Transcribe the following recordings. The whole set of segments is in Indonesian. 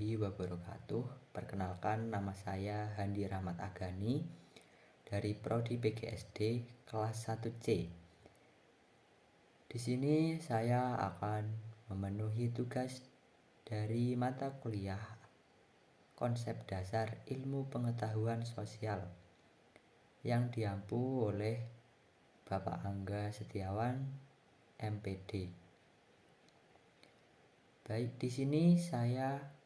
warahmatullahi wabarakatuh. Perkenalkan, nama saya Handi Rahmat Agani dari Prodi PGSD kelas 1C. Di sini saya akan memenuhi tugas dari mata kuliah Konsep Dasar Ilmu Pengetahuan Sosial yang diampu oleh Bapak Angga Setiawan, MPD. Baik, di sini saya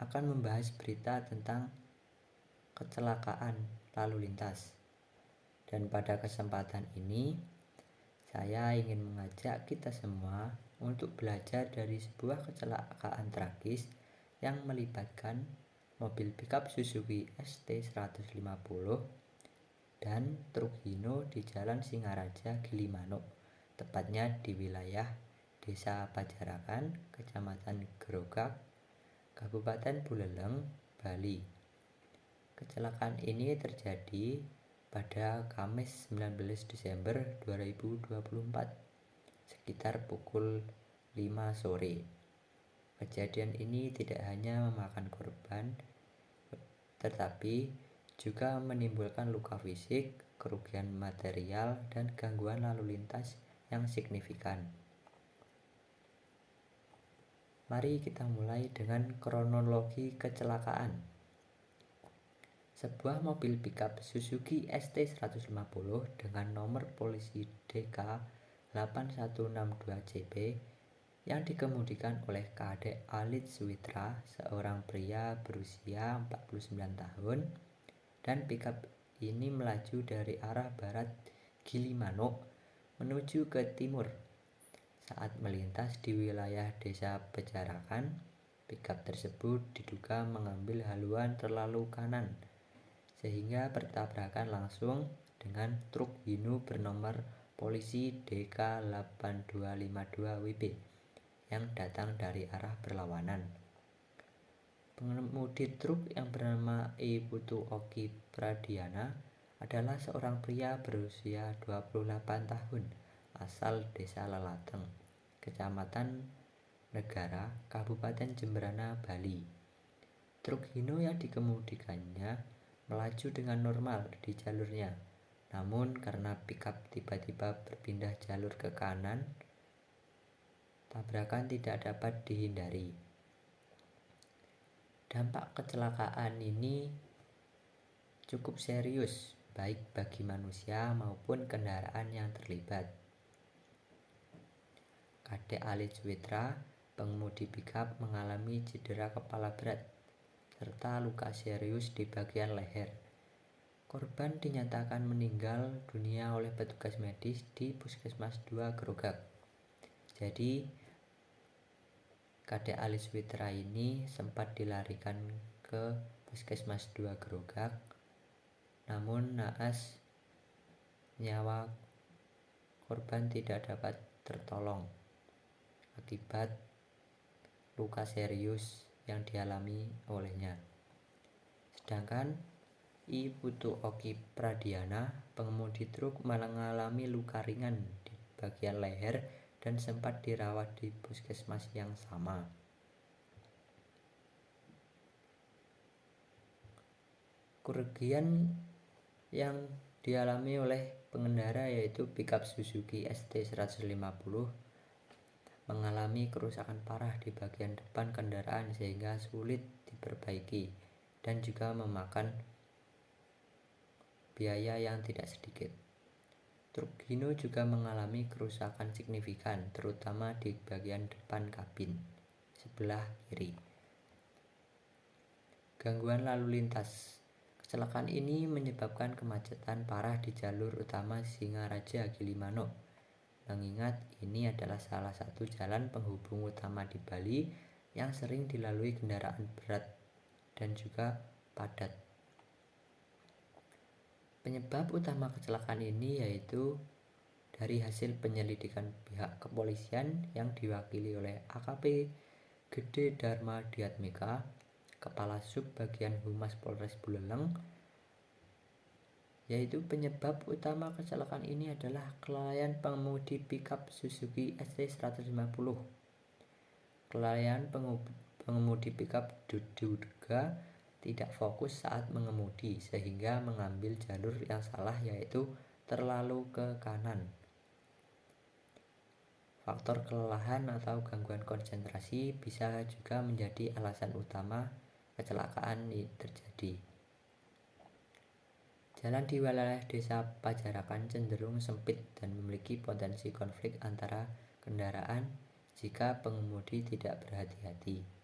akan membahas berita tentang kecelakaan lalu lintas. Dan pada kesempatan ini, saya ingin mengajak kita semua untuk belajar dari sebuah kecelakaan tragis yang melibatkan mobil pickup Suzuki ST150 dan truk Hino di Jalan Singaraja, Gilimanuk, tepatnya di wilayah Desa Pajarakan, Kecamatan Grogak, Kabupaten Buleleng, Bali. Kecelakaan ini terjadi pada Kamis 19 Desember 2024 sekitar pukul 5 sore. Kejadian ini tidak hanya memakan korban, tetapi juga menimbulkan luka fisik, kerugian material, dan gangguan lalu lintas yang signifikan. Mari kita mulai dengan kronologi kecelakaan. Sebuah mobil pickup Suzuki ST150 dengan nomor polisi DK8162CP yang dikemudikan oleh Kadek Alit Suwitra, seorang pria berusia 49 tahun, dan pickup ini melaju dari arah barat Gilimanuk menuju ke timur. Saat melintas di wilayah Desa Pajarakan, pickup tersebut diduga mengambil haluan terlalu kanan sehingga bertabrakan langsung dengan truk Hino bernomor polisi DK8252WP yang datang dari arah berlawanan. Pengemudi truk yang bernama Putu Oki Pradiana adalah seorang pria berusia 28 tahun asal Desa Lelateng, Kecamatan Negara, Kabupaten Jemberana, Bali. Truk Hino yang dikemudikannya melaju dengan normal di jalurnya, namun karena pickup tiba-tiba berpindah jalur ke kanan, tabrakan tidak dapat dihindari. Dampak kecelakaan ini cukup serius, baik bagi manusia maupun kendaraan yang terlibat. Kadek Alit Suwitra, pengemudi pickup, mengalami cedera kepala berat serta luka serius di bagian leher. Korban dinyatakan meninggal dunia oleh petugas medis di Puskesmas 2 Grogak. Jadi, Kadek Alit Suwitra ini sempat dilarikan ke Puskesmas 2 Grogak, namun naas nyawa korban tidak dapat tertolong akibat luka serius yang dialami olehnya. Sedangkan Putu Oki Pradiana, pengemudi truk, mengalami luka ringan di bagian leher dan sempat dirawat di puskesmas yang sama. Kerugian yang dialami oleh pengendara yaitu pickup Suzuki ST150 mengalami kerusakan parah di bagian depan kendaraan sehingga sulit diperbaiki dan juga memakan biaya yang tidak sedikit. Truk Hino juga mengalami kerusakan signifikan, terutama di bagian depan kabin sebelah kiri. Gangguan lalu lintas. Kecelakaan ini menyebabkan kemacetan parah di jalur utama Singaraja Gilimanuk. Mengingat ini adalah salah satu jalan penghubung utama di Bali yang sering dilalui kendaraan berat dan juga padat. Penyebab utama kecelakaan ini yaitu dari hasil penyelidikan pihak kepolisian yang diwakili oleh AKP Gede Dharma Diatmika, Kepala Sub Bagian Humas Polres Buleleng, yaitu penyebab utama kecelakaan ini adalah kelalaian pengemudi pickup Suzuki ST150. Kelalaian pengemudi pickup diduga tidak fokus saat mengemudi sehingga mengambil jalur yang salah, yaitu terlalu ke kanan. Faktor kelelahan atau gangguan konsentrasi bisa juga menjadi alasan utama kecelakaan terjadi. Jalan di wilayah desa Pajarakan cenderung sempit dan memiliki potensi konflik antara kendaraan jika pengemudi tidak berhati-hati.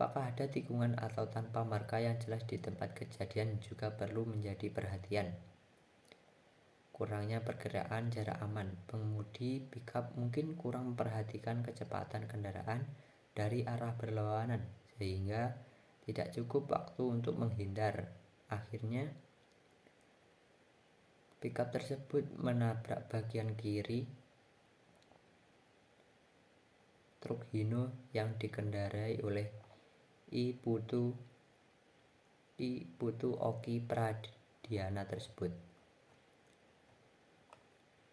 Apakah ada tikungan atau tanpa marka yang jelas di tempat kejadian juga perlu menjadi perhatian. Kurangnya perkiraan jarak aman. Pengemudi pickup mungkin kurang memperhatikan kecepatan kendaraan dari arah berlawanan sehingga tidak cukup waktu untuk menghindar. Akhirnya, pickup tersebut menabrak bagian kiri truk Hino yang dikendarai oleh I Putu Oki Pradiana tersebut.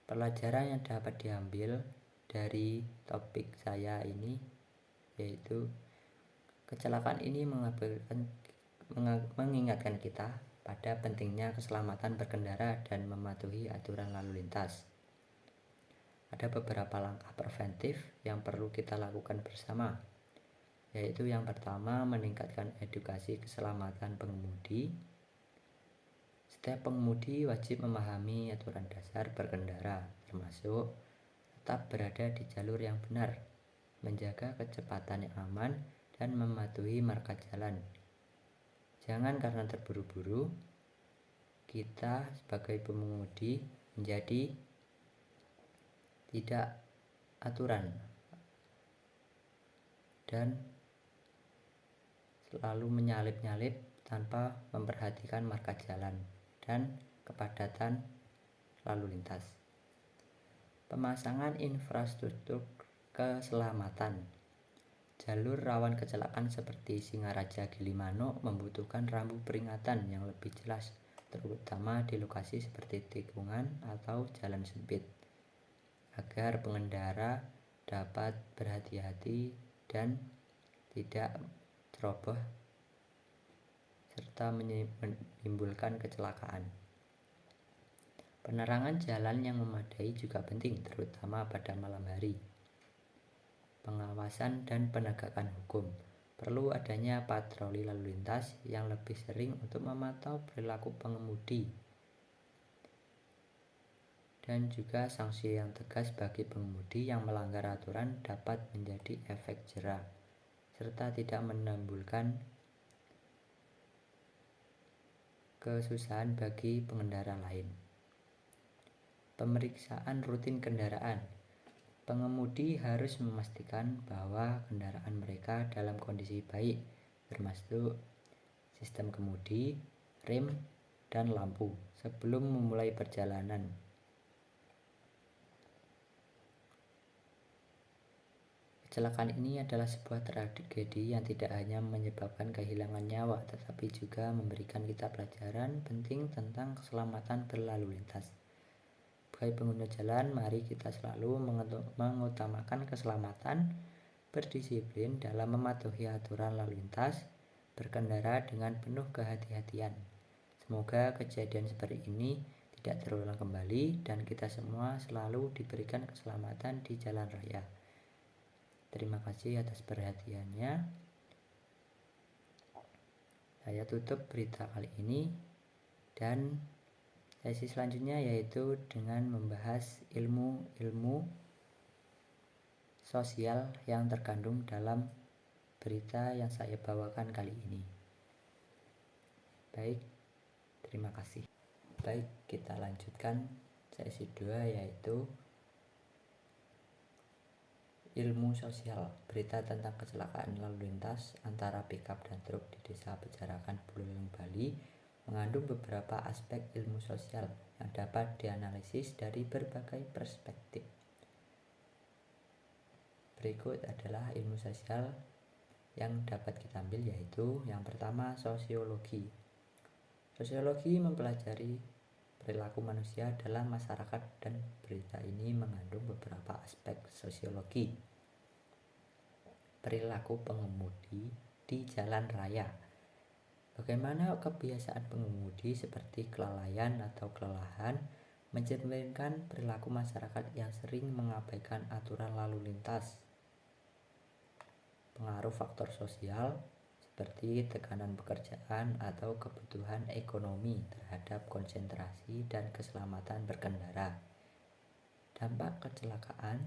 Pelajaran yang dapat diambil dari topik saya ini yaitu kecelakaan ini mengingatkan kita pada pentingnya keselamatan berkendara dan mematuhi aturan lalu lintas. Ada beberapa langkah preventif yang perlu kita lakukan bersama, yaitu yang pertama, meningkatkan edukasi keselamatan pengemudi. Setiap pengemudi wajib memahami aturan dasar berkendara, termasuk tetap berada di jalur yang benar, menjaga kecepatan yang aman, dan mematuhi marka jalan. Jangan karena terburu-buru, kita sebagai pengemudi menjadi tidak aturan dan selalu menyalip-nyalip tanpa memperhatikan marka jalan dan kepadatan lalu lintas. Pemasangan infrastruktur keselamatan. Jalur rawan kecelakaan seperti Singaraja Gilimanuk membutuhkan rambu peringatan yang lebih jelas, terutama di lokasi seperti tikungan atau jalan sempit, agar pengendara dapat berhati-hati dan tidak ceroboh serta menimbulkan kecelakaan. Penerangan jalan yang memadai juga penting, terutama pada malam hari. Pengawasan dan penegakan hukum. Perlu adanya patroli lalu lintas yang lebih sering untuk memantau perilaku pengemudi dan juga sanksi yang tegas bagi pengemudi yang melanggar aturan dapat menjadi efek jera serta tidak menimbulkan kesusahan bagi pengendara lain. Pemeriksaan rutin kendaraan. Pengemudi harus memastikan bahwa kendaraan mereka dalam kondisi baik, termasuk sistem kemudi, rem, dan lampu sebelum memulai perjalanan. Kecelakaan ini adalah sebuah tragedi yang tidak hanya menyebabkan kehilangan nyawa, tetapi juga memberikan kita pelajaran penting tentang keselamatan berlalu lintas. Sebagai pengguna jalan, mari kita selalu mengutamakan keselamatan, berdisiplin dalam mematuhi aturan lalu lintas, berkendara dengan penuh kehati-hatian. Semoga kejadian seperti ini tidak terulang kembali dan kita semua selalu diberikan keselamatan di jalan raya. Terima kasih atas perhatiannya. Saya tutup berita kali ini dan sesi selanjutnya yaitu dengan membahas ilmu sosial yang terkandung dalam berita yang saya bawakan kali ini. Baik, terima kasih. Baik, kita lanjutkan sesi 2 yaitu ilmu sosial, berita tentang kecelakaan lalu lintas antara pickup dan truk di desa Pajarakan, Buleleng, Bali mengandung beberapa aspek ilmu sosial yang dapat dianalisis dari berbagai perspektif. Berikut adalah ilmu sosial yang dapat kita ambil, yaitu yang pertama, sosiologi. Sosiologi mempelajari perilaku manusia dalam masyarakat, dan berita ini mengandung beberapa aspek sosiologi. Perilaku pengemudi di jalan raya. Bagaimana kebiasaan pengemudi seperti kelalaian atau kelelahan mencerminkan perilaku masyarakat yang sering mengabaikan aturan lalu lintas. Pengaruh faktor sosial seperti tekanan pekerjaan atau kebutuhan ekonomi terhadap konsentrasi dan keselamatan berkendara. Dampak kecelakaan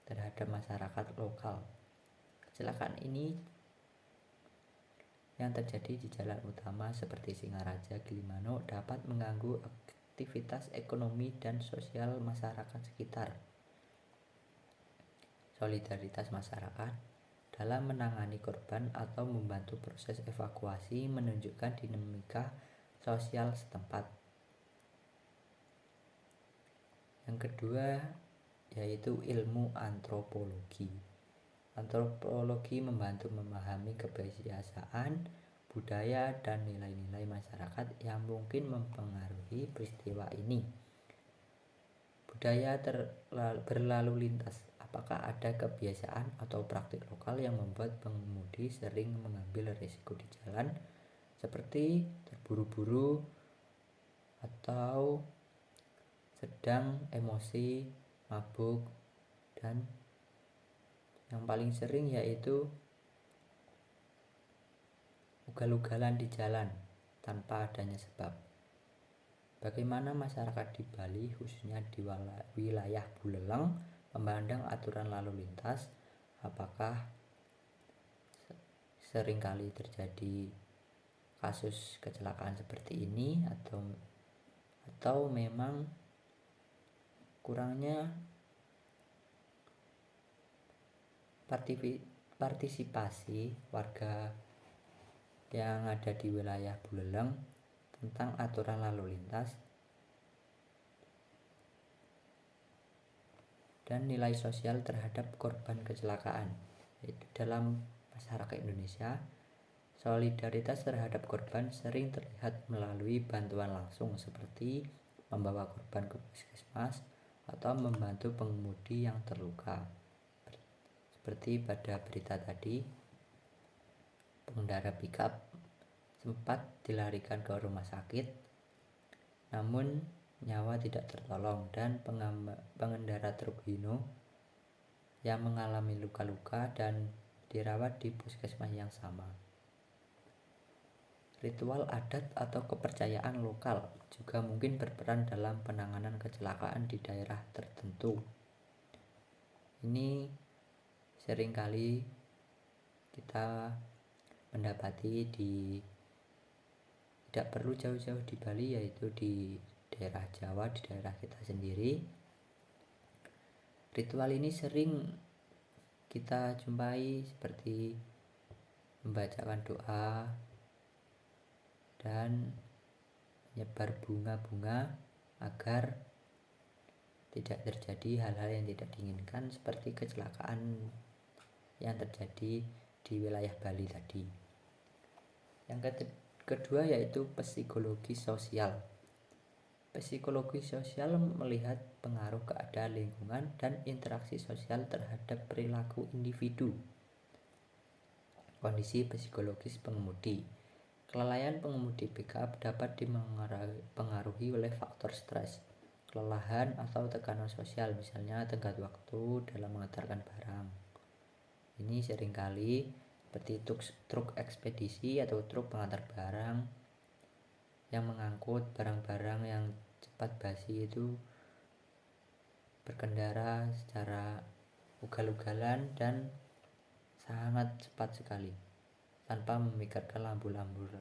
terhadap masyarakat lokal. Kecelakaan ini yang terjadi di jalan utama seperti Singaraja, Gilimanuk dapat mengganggu aktivitas ekonomi dan sosial masyarakat sekitar. Solidaritas masyarakat dalam menangani korban atau membantu proses evakuasi menunjukkan dinamika sosial setempat. Yang kedua yaitu ilmu antropologi. Antropologi membantu memahami kebiasaan, budaya, dan nilai-nilai masyarakat yang mungkin mempengaruhi peristiwa ini. Budaya berlalu lintas. Apakah ada kebiasaan atau praktik lokal yang membuat pengemudi sering mengambil risiko di jalan, seperti terburu-buru atau sedang emosi, mabuk, dan yang paling sering yaitu ugal-ugalan di jalan tanpa adanya sebab. Bagaimana masyarakat di Bali, khususnya di wilayah Buleleng, memandang aturan lalu lintas? Apakah seringkali terjadi kasus kecelakaan seperti ini atau memang kurangnya partisipasi warga yang ada di wilayah Buleleng tentang aturan lalu lintas dan nilai sosial terhadap korban kecelakaan. Yaitu dalam masyarakat Indonesia, solidaritas terhadap korban sering terlihat melalui bantuan langsung seperti membawa korban ke puskesmas atau membantu pengemudi yang terluka. Seperti pada berita tadi, pengendara pickup sempat dilarikan ke rumah sakit, namun nyawa tidak tertolong, dan pengendara truk Hino yang mengalami luka-luka dan dirawat di puskesmas yang sama. Ritual adat atau kepercayaan lokal juga mungkin berperan dalam penanganan kecelakaan di daerah tertentu. Ini seringkali kita mendapati tidak perlu jauh-jauh di Bali, yaitu di daerah Jawa, di daerah kita sendiri. Ritual ini sering kita jumpai seperti membacakan doa dan menyebar bunga-bunga agar tidak terjadi hal-hal yang tidak diinginkan seperti kecelakaan yang terjadi di wilayah Bali tadi. Yang kedua yaitu psikologi sosial. Psikologi sosial melihat pengaruh keadaan lingkungan dan interaksi sosial terhadap perilaku individu. Kondisi psikologis pengemudi. Kelalaian pengemudi pickup dapat dipengaruhi oleh faktor stres, kelelahan, atau tekanan sosial, misalnya tenggat waktu dalam mengantarkan barang. Ini seringkali seperti truk ekspedisi atau truk pengantar barang yang mengangkut barang-barang yang cepat basi itu berkendara secara ugal-ugalan dan sangat cepat sekali tanpa memikirkan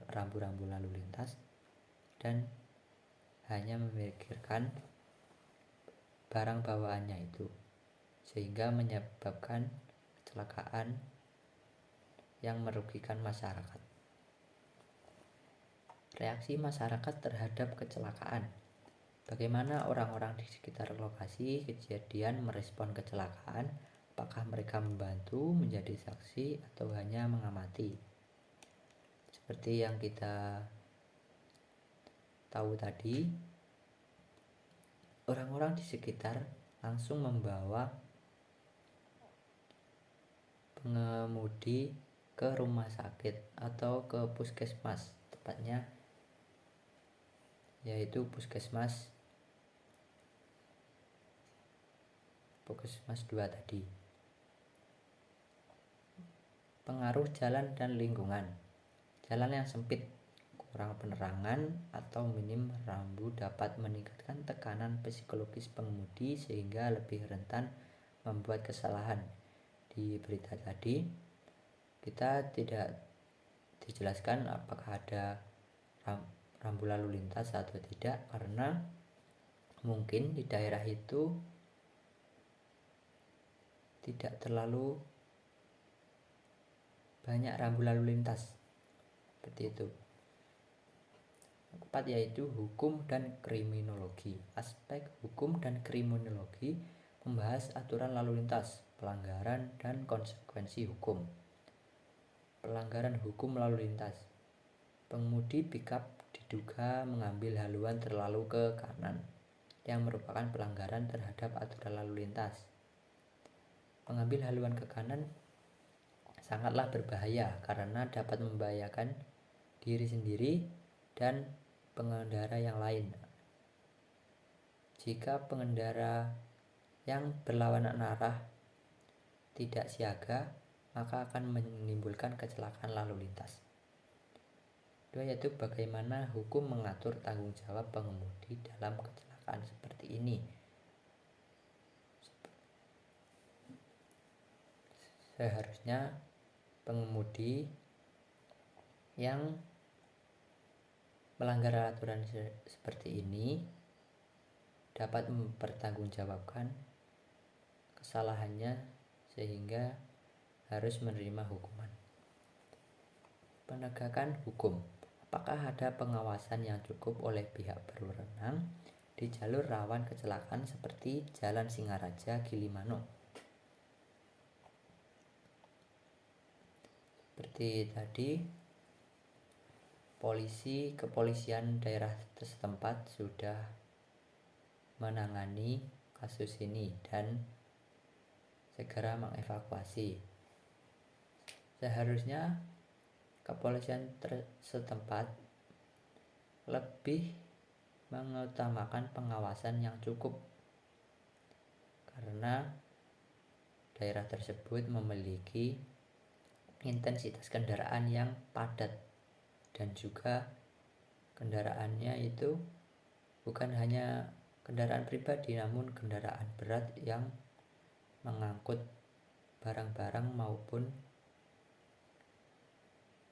rambu-rambu lalu lintas dan hanya memikirkan barang bawaannya itu, sehingga menyebabkan kecelakaan yang merugikan masyarakat. Reaksi masyarakat terhadap kecelakaan. Bagaimana orang-orang di sekitar lokasi kejadian merespon kecelakaan? Apakah mereka membantu, menjadi saksi, atau hanya mengamati? Seperti yang kita tahu tadi, orang-orang di sekitar langsung membawa pengemudi ke rumah sakit atau ke puskesmas, tepatnya yaitu puskesmas 2 tadi. Pengaruh jalan dan lingkungan. Jalan yang sempit, kurang penerangan, atau minim rambu dapat meningkatkan tekanan psikologis pengemudi sehingga lebih rentan membuat kesalahan. Di berita tadi kita tidak dijelaskan apakah ada rambu lalu lintas atau tidak, karena mungkin di daerah itu tidak terlalu banyak rambu lalu lintas seperti itu. Keempat yaitu hukum dan kriminologi. Aspek hukum dan kriminologi membahas aturan lalu lintas, pelanggaran, dan konsekuensi hukum. Pelanggaran hukum lalu lintas. Pengemudi pickup diduga mengambil haluan terlalu ke kanan, yang merupakan pelanggaran terhadap aturan lalu lintas. Mengambil haluan ke kanan sangatlah berbahaya karena dapat membahayakan diri sendiri dan pengendara yang lain. Jika pengendara yang berlawanan arah tidak siaga, maka akan menimbulkan kecelakaan lalu lintas. Kedua yaitu bagaimana hukum mengatur tanggung jawab pengemudi dalam kecelakaan seperti ini. Seharusnya pengemudi yang melanggar aturan seperti ini dapat mempertanggungjawabkan kesalahannya sehingga harus menerima hukuman. Penegakan hukum. Apakah ada pengawasan yang cukup oleh pihak berwenang di jalur rawan kecelakaan seperti Jalan Singaraja Gilimanuk? Seperti tadi, kepolisian daerah setempat sudah menangani kasus ini dan segera mengevakuasi. Seharusnya kepolisian setempat lebih mengutamakan pengawasan yang cukup, karena daerah tersebut memiliki intensitas kendaraan yang padat dan juga kendaraannya itu bukan hanya kendaraan pribadi namun kendaraan berat yang mengangkut barang-barang maupun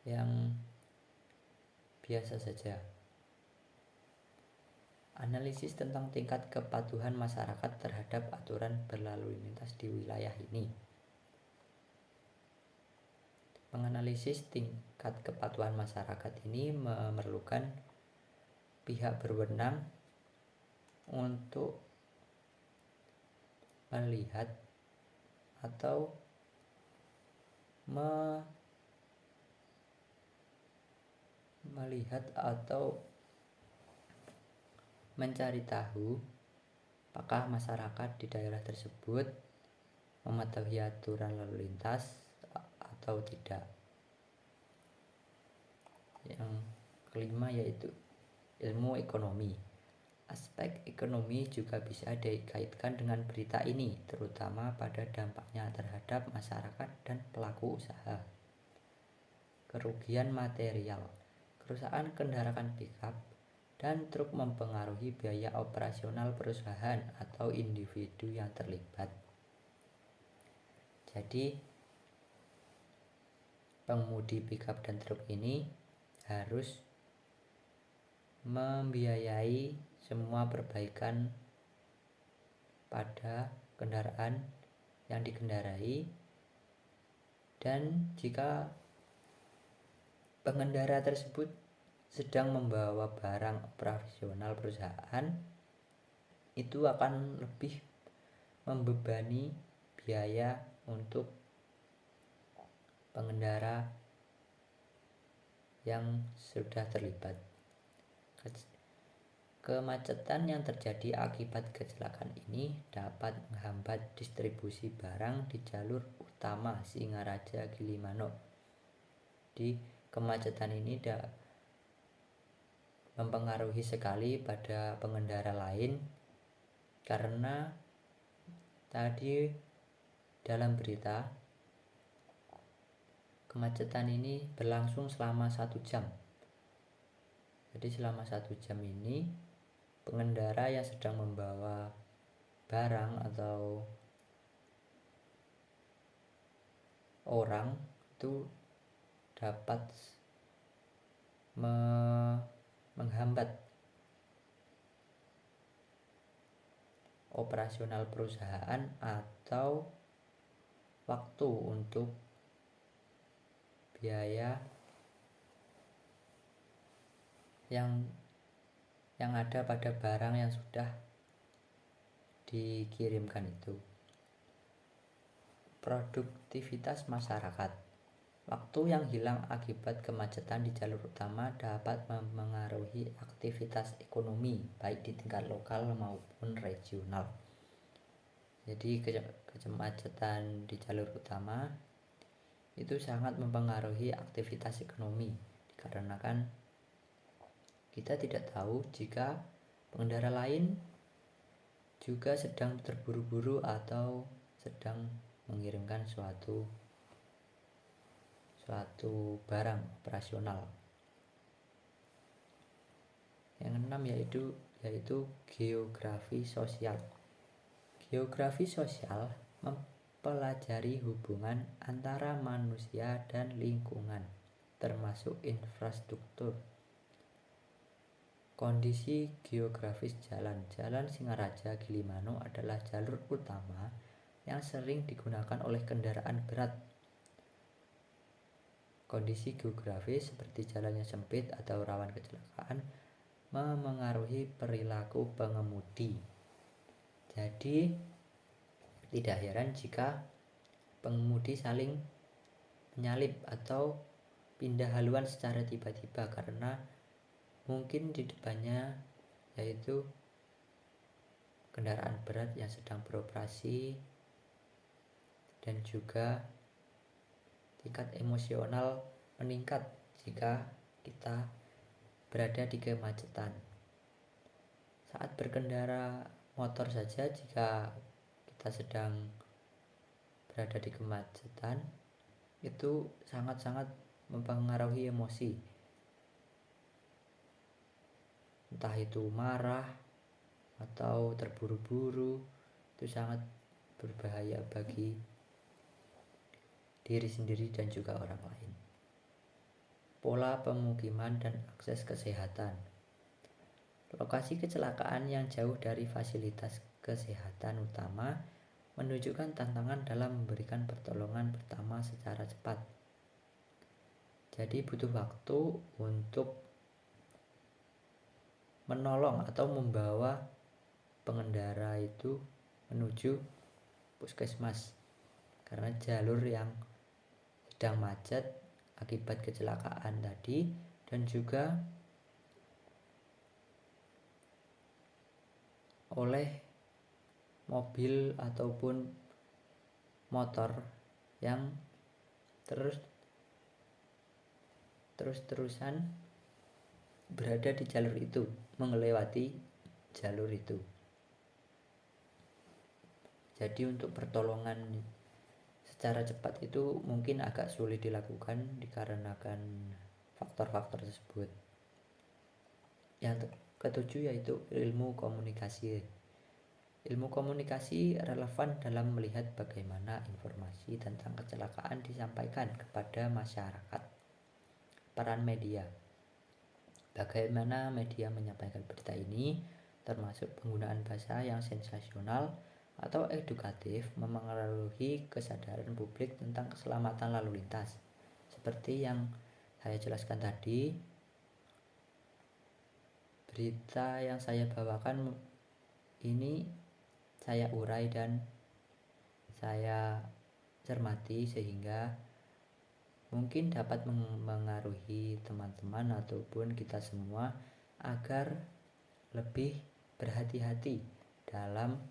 yang biasa saja. Analisis tentang tingkat kepatuhan masyarakat terhadap aturan berlalu lintas di wilayah ini. Menganalisis tingkat kepatuhan masyarakat ini memerlukan pihak berwenang untuk melihat atau mencari tahu apakah masyarakat di daerah tersebut mematuhi aturan lalu lintas atau tidak. Yang kelima yaitu ilmu ekonomi. Aspek ekonomi juga bisa dikaitkan dengan berita ini, terutama pada dampaknya terhadap masyarakat dan pelaku usaha. Kerugian material. Kerusakan kendaraan pickup dan truk mempengaruhi biaya operasional perusahaan atau individu yang terlibat. Jadi, pengemudi pickup dan truk ini harus membiayai semua perbaikan pada kendaraan yang dikendarai, dan jika pengendara tersebut sedang membawa barang operasional perusahaan, itu akan lebih membebani biaya untuk pengendara yang sudah terlibat. Kemacetan yang terjadi akibat kecelakaan ini dapat menghambat distribusi barang di jalur utama Singaraja Gilimanuk. Di kemacetan ini mempengaruhi sekali pada pengendara lain, karena tadi dalam berita kemacetan ini berlangsung selama 1 jam. Jadi selama 1 jam ini pengendara yang sedang membawa barang atau orang itu dapat menghambat operasional perusahaan atau waktu untuk biaya yang ada pada barang yang sudah dikirimkan itu. Produktivitas masyarakat. Waktu yang hilang akibat kemacetan di jalur utama dapat memengaruhi aktivitas ekonomi baik di tingkat lokal maupun regional. Jadi kemacetan di jalur utama itu sangat mempengaruhi aktivitas ekonomi, dikarenakan kita tidak tahu jika pengendara lain juga sedang terburu-buru atau sedang mengirimkan suatu barang operasional. Yang keenam yaitu geografi sosial. Geografi sosial mempelajari hubungan antara manusia dan lingkungan, termasuk infrastruktur. Kondisi geografis jalan Singaraja Gilimanuk adalah jalur utama yang sering digunakan oleh kendaraan berat. Kondisi geografis seperti jalannya sempit atau rawan kecelakaan memengaruhi perilaku pengemudi. Jadi tidak heran jika pengemudi saling menyalip atau pindah haluan secara tiba-tiba, karena mungkin di depannya yaitu kendaraan berat yang sedang beroperasi, dan juga tingkat emosional meningkat jika kita berada di kemacetan. Saat berkendara motor saja, jika kita sedang berada di kemacetan, itu sangat-sangat mempengaruhi emosi. Entah itu marah atau terburu-buru, itu sangat berbahaya bagi diri sendiri dan juga orang lain. Pola pemukiman dan akses kesehatan. Lokasi kecelakaan yang jauh dari fasilitas kesehatan utama menunjukkan tantangan dalam memberikan pertolongan pertama secara cepat. Jadi butuh waktu untuk menolong atau membawa pengendara itu menuju puskesmas, karena jalur yang sedang macet akibat kecelakaan tadi, dan juga oleh mobil ataupun motor yang terus-terusan berada di jalur itu, melewati jalur itu. Jadi untuk pertolongan secara cepat itu mungkin agak sulit dilakukan dikarenakan faktor-faktor tersebut. Yang ketujuh yaitu ilmu komunikasi. Ilmu komunikasi relevan dalam melihat bagaimana informasi tentang kecelakaan disampaikan kepada masyarakat. Peran media. Bagaimana media menyampaikan berita ini, termasuk penggunaan bahasa yang sensasional atau edukatif, memengaruhi kesadaran publik tentang keselamatan lalu lintas. Seperti yang saya jelaskan tadi, berita yang saya bawakan ini saya urai dan saya cermati sehingga mungkin dapat mengaruhi teman-teman ataupun kita semua agar lebih berhati-hati dalam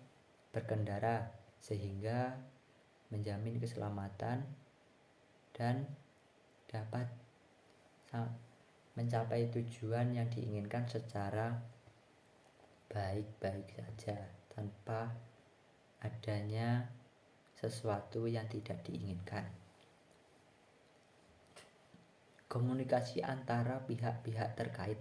berkendara sehingga menjamin keselamatan dan dapat mencapai tujuan yang diinginkan secara baik-baik saja tanpa adanya sesuatu yang tidak diinginkan. Komunikasi antara pihak-pihak terkait.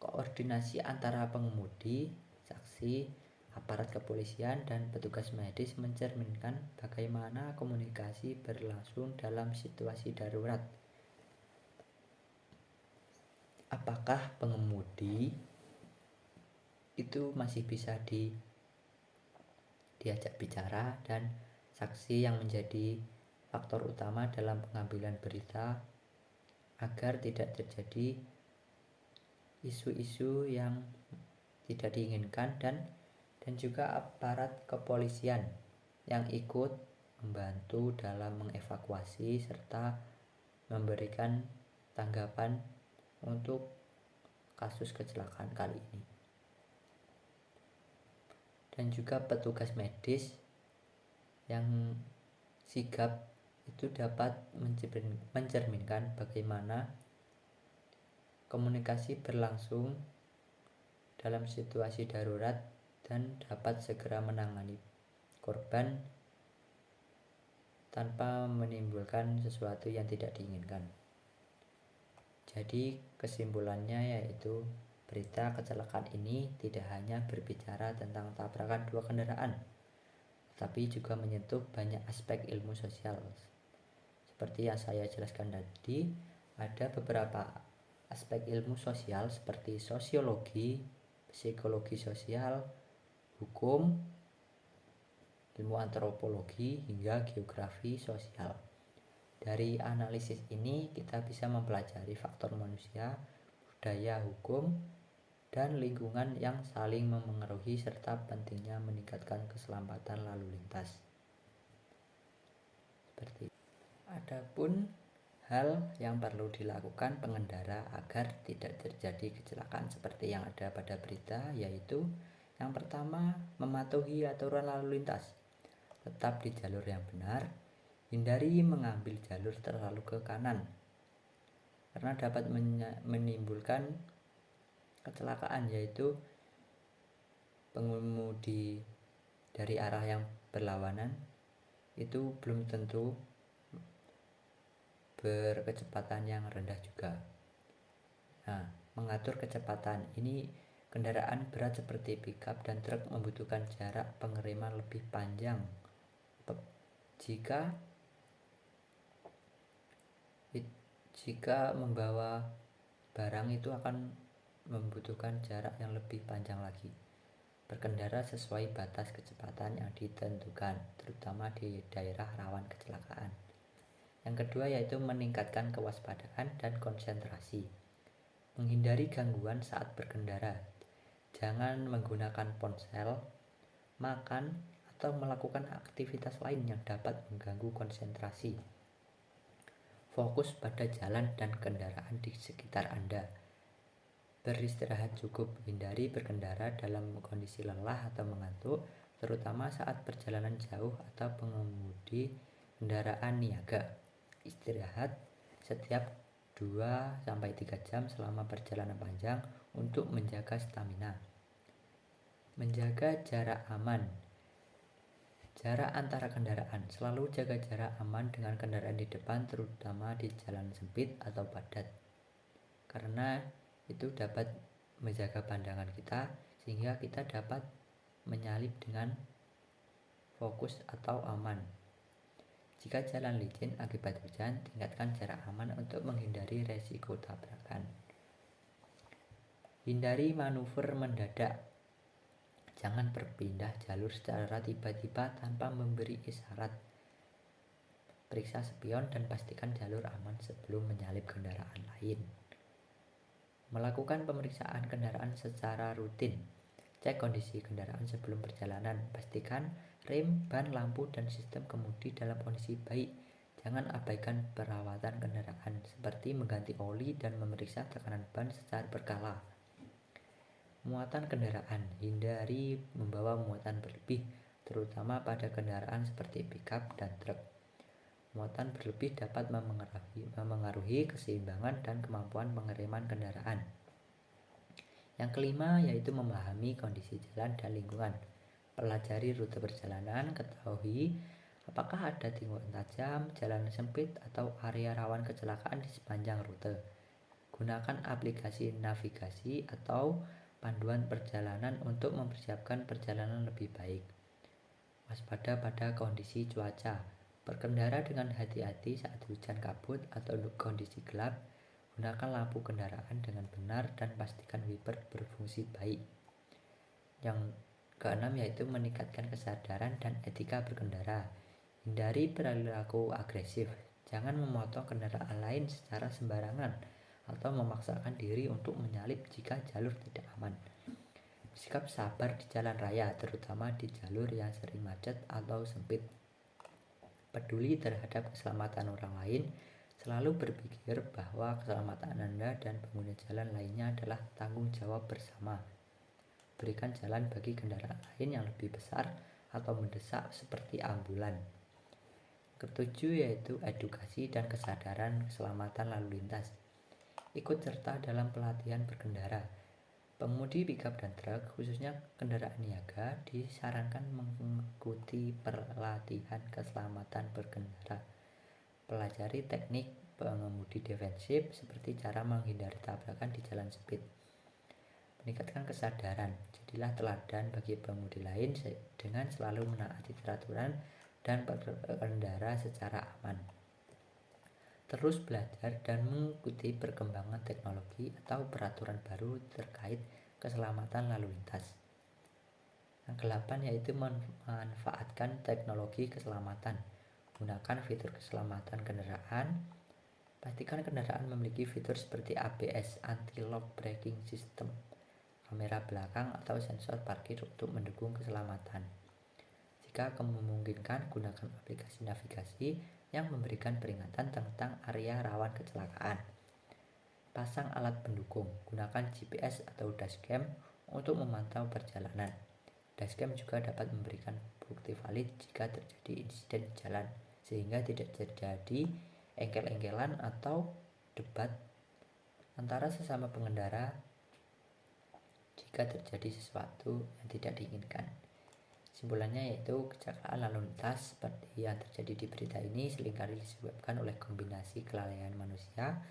Koordinasi antara pengemudi, saksi, aparat kepolisian, dan petugas medis mencerminkan bagaimana komunikasi berlangsung dalam situasi darurat. Apakah pengemudi itu masih bisa diajak bicara, dan saksi yang menjadi faktor utama dalam pengambilan berita agar tidak terjadi isu-isu yang tidak diinginkan, dan juga aparat kepolisian yang ikut membantu dalam mengevakuasi serta memberikan tanggapan untuk kasus kecelakaan kali ini. Dan juga petugas medis yang sigap itu dapat mencerminkan bagaimana komunikasi berlangsung dalam situasi darurat dan dapat segera menangani korban tanpa menimbulkan sesuatu yang tidak diinginkan. Jadi kesimpulannya yaitu berita kecelakaan ini tidak hanya berbicara tentang tabrakan dua kendaraan, tapi juga menyentuh banyak aspek ilmu sosial. Seperti yang saya jelaskan tadi, ada beberapa aspek ilmu sosial seperti sosiologi, psikologi sosial, hukum, ilmu antropologi, hingga geografi sosial. Dari analisis ini kita bisa mempelajari faktor manusia, budaya, hukum, dan lingkungan yang saling memengaruhi serta pentingnya meningkatkan keselamatan lalu lintas. Seperti adapun hal yang perlu dilakukan pengendara agar tidak terjadi kecelakaan seperti yang ada pada berita, yaitu yang pertama, mematuhi aturan lalu lintas. Tetap di jalur yang benar, hindari mengambil jalur terlalu ke kanan karena dapat menimbulkan kecelakaan, yaitu pengemudi dari arah yang berlawanan itu belum tentu berkecepatan yang rendah juga. Nah, mengatur kecepatan ini kendaraan berat seperti pickup dan truk membutuhkan jarak pengereman lebih panjang jika membawa barang itu akan membutuhkan jarak yang lebih panjang lagi. Berkendara sesuai batas kecepatan yang ditentukan, terutama di daerah rawan kecelakaan. Yang kedua yaitu meningkatkan kewaspadaan dan konsentrasi. Menghindari gangguan saat berkendara. Jangan menggunakan ponsel, makan, atau melakukan aktivitas lain yang dapat mengganggu konsentrasi. Fokus pada jalan dan kendaraan di sekitar Anda. Beristirahat cukup. Hindari berkendara dalam kondisi lelah atau mengantuk, terutama saat perjalanan jauh atau pengemudi kendaraan niaga. Istirahat setiap 2-3 jam selama perjalanan panjang untuk menjaga stamina. Menjaga jarak aman. Jarak antara kendaraan. Selalu jaga jarak aman dengan kendaraan di depan, terutama di jalan sempit atau padat, karena itu dapat menjaga pandangan kita sehingga kita dapat menyalip dengan fokus atau aman. Jika jalan licin akibat hujan, tingkatkan jarak aman untuk menghindari resiko tabrakan. Hindari manuver mendadak. Jangan berpindah jalur secara tiba-tiba tanpa memberi isyarat. Periksa spion dan pastikan jalur aman sebelum menyalip kendaraan lain. Melakukan pemeriksaan kendaraan secara rutin. Cek kondisi kendaraan sebelum perjalanan. Pastikan rem, ban, lampu, dan sistem kemudi dalam kondisi baik. Jangan abaikan perawatan kendaraan seperti mengganti oli dan memeriksa tekanan ban secara berkala. Muatan kendaraan. Hindari membawa muatan berlebih, terutama pada kendaraan seperti pickup dan truk. Muatan berlebih dapat memengaruhi keseimbangan dan kemampuan pengereman kendaraan. Yang kelima yaitu memahami kondisi jalan dan lingkungan. Pelajari rute perjalanan, ketahui apakah ada tikungan tajam, jalan sempit, atau area rawan kecelakaan di sepanjang rute. Gunakan aplikasi navigasi atau panduan perjalanan untuk mempersiapkan perjalanan lebih baik. Waspada pada kondisi cuaca. Berkendara dengan hati-hati saat hujan kabut atau kondisi gelap. Gunakan lampu kendaraan dengan benar dan pastikan wiper berfungsi baik. Yang keenam yaitu meningkatkan kesadaran dan etika berkendara. Hindari perilaku agresif. Jangan memotong kendaraan lain secara sembarangan atau memaksakan diri untuk menyalip jika jalur tidak aman. Bersikap sabar di jalan raya, terutama di jalur yang sering macet atau sempit. Peduli terhadap keselamatan orang lain. Selalu berpikir bahwa keselamatan Anda dan pengguna jalan lainnya adalah tanggung jawab bersama. Berikan jalan bagi kendaraan lain yang lebih besar atau mendesak seperti ambulan. Ketujuh yaitu edukasi dan kesadaran keselamatan lalu lintas. Ikut serta dalam pelatihan berkendara. Pengemudi pickup dan truk, khususnya kendaraan niaga, disarankan mengikuti pelatihan keselamatan berkendara. Pelajari teknik pengemudi defensif seperti cara menghindari tabrakan di jalan sempit. Meningkatkan kesadaran, jadilah teladan bagi pengemudi lain dengan selalu menaati peraturan dan berkendara secara aman. Terus belajar dan mengikuti perkembangan teknologi atau peraturan baru terkait keselamatan lalu lintas. Yang ke-8 yaitu memanfaatkan teknologi keselamatan. Gunakan fitur keselamatan kendaraan. Pastikan kendaraan memiliki fitur seperti ABS, anti-lock braking system, kamera belakang atau sensor parkir untuk mendukung keselamatan. Jika memungkinkan, gunakan aplikasi navigasi yang memberikan peringatan tentang area rawan kecelakaan. Pasang alat pendukung. Gunakan GPS atau dashcam untuk memantau perjalanan. Dashcam juga dapat memberikan bukti valid jika terjadi insiden jalan, sehingga tidak terjadi engkel-engkelan atau debat antara sesama pengendara jika terjadi sesuatu yang tidak diinginkan. Kesimpulannya yaitu kecelakaan lalu lintas seperti yang terjadi di berita ini seringkali disebabkan oleh kombinasi kelalaian manusia,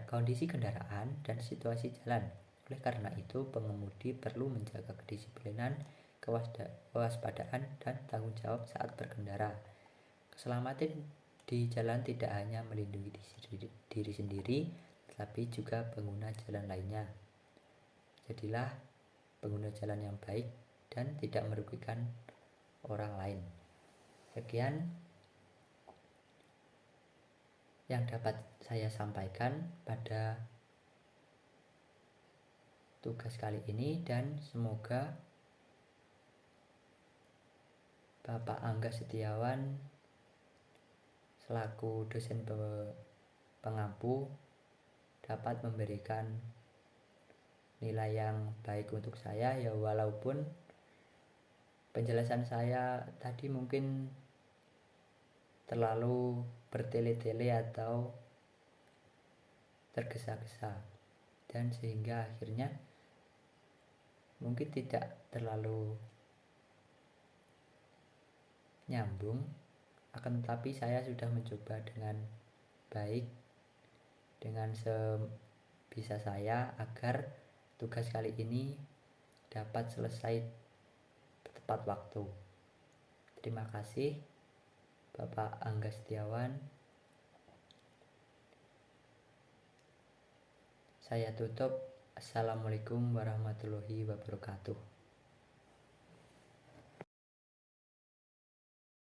kondisi kendaraan, dan situasi jalan. Oleh karena itu, pengemudi perlu menjaga kedisiplinan, kewaspadaan, dan tanggung jawab saat berkendara. Keselamatan di jalan tidak hanya melindungi diri sendiri, tetapi juga pengguna jalan lainnya. Jadilah pengguna jalan yang baik dan tidak merugikan orang lain. Sekian yang dapat saya sampaikan pada tugas kali ini, dan semoga Bapak Angga Setiawan selaku dosen pengampu dapat memberikan nilai yang baik untuk saya, ya walaupun penjelasan saya tadi mungkin terlalu bertele-tele atau tergesa-gesa, dan sehingga akhirnya mungkin tidak terlalu nyambung. Akan tetapi saya sudah mencoba dengan baik, dengan sebisa saya, agar tugas kali ini dapat selesai tepat waktu. Terima kasih Bapak Angga Setiawan. Saya tutup. Assalamualaikum warahmatullahi wabarakatuh.